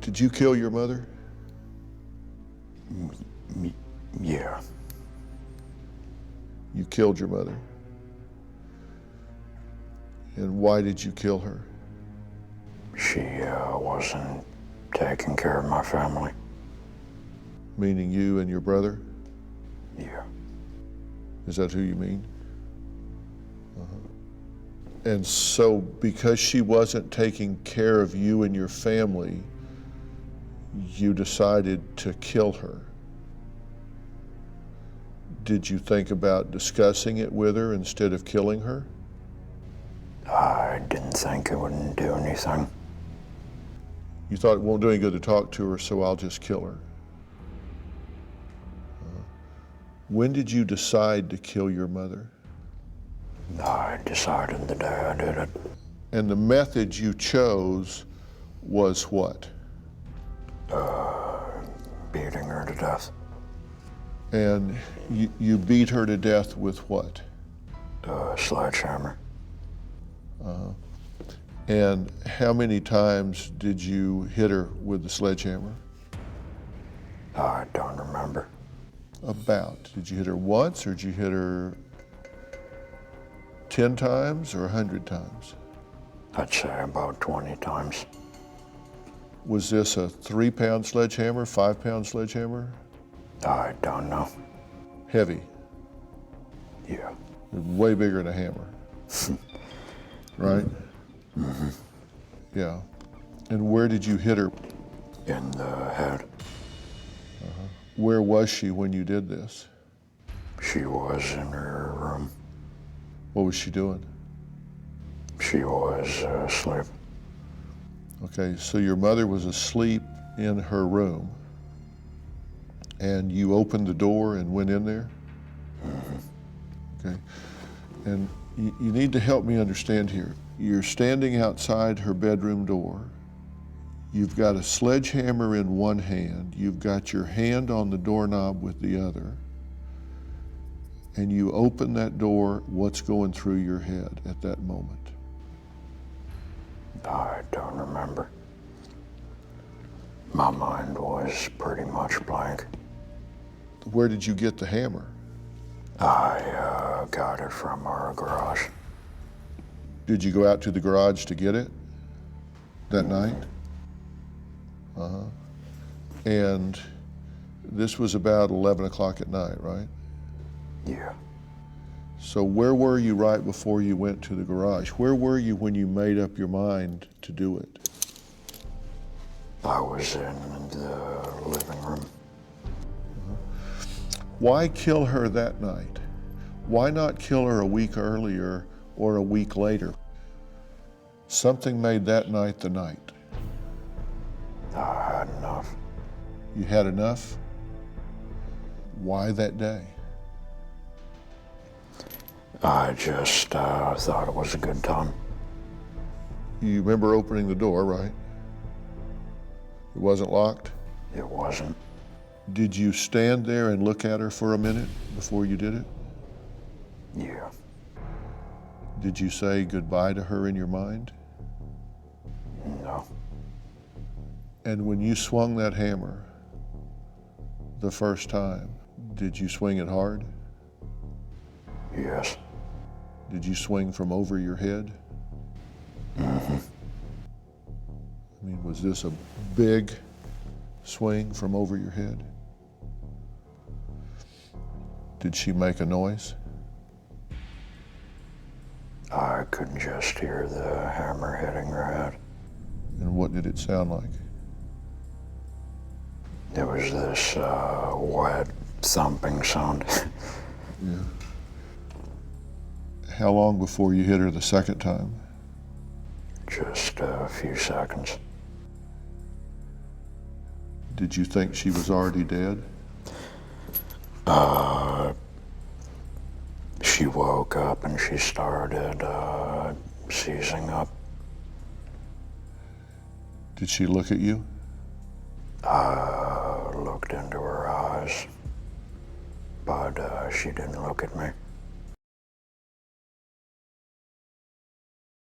Did you kill your mother? Yeah. You killed your mother. And why did you kill her? She wasn't taking care of my family. Meaning you and your brother? Yeah. Is that who you mean? And so because she wasn't taking care of you and your family, you decided to kill her. Did you think about discussing it with her instead of killing her? I didn't think it wouldn't do anything. You thought it won't do any good to talk to her, so I'll just kill her. When did you decide to kill your mother? I decided the day I did it. And the method you chose was what? Beating her to death. And you beat her to death with what? Sledgehammer. And how many times did you hit her with the sledgehammer? I don't remember. About. Did you hit her once, or did you hit her 10 times or 100 times? I'd say about 20 times. Was this a 3-pound sledgehammer, 5-pound sledgehammer? I don't know. Heavy. Yeah. Way bigger than a hammer. Right? Mm-hmm. Yeah. And where did you hit her? In the head. Where was she when you did this? She was in her room. What was she doing? She was asleep. Okay, so your mother was asleep in her room, and you opened the door and went in there? Okay, and you need to help me understand here. You're standing outside her bedroom door. You've got a sledgehammer in one hand. You've got your hand on the doorknob with the other. And you open that door. What's going through your head at that moment? I don't remember. My mind was pretty much blank. Where did you get the hammer? I got it from our garage. Did you go out to the garage to get it that night? And this was about 11 o'clock at night, right? Yeah. So where were you right before you went to the garage? Where were you when you made up your mind to do it? I was in the living room. Why kill her that night? Why not kill her a week earlier or a week later? Something made that night the night. I had enough. You had enough? Why that day? I just thought it was a good time. You remember opening the door, right? It wasn't locked? It wasn't. Did you stand there and look at her for a minute before you did it? Yeah. Did you say goodbye to her in your mind? No. And when you swung that hammer the first time, did you swing it hard? Yes. Did you swing from over your head? Mm-hmm. I mean, was this a big swing from over your head? Did she make a noise? I could just hear the hammer hitting her head. And what did it sound like? It was this wet, thumping sound. Yeah. How long before you hit her the second time? Just a few seconds. Did you think she was already dead? She woke up and she started seizing up. Did she look at you? I looked into her eyes, but she didn't look at me.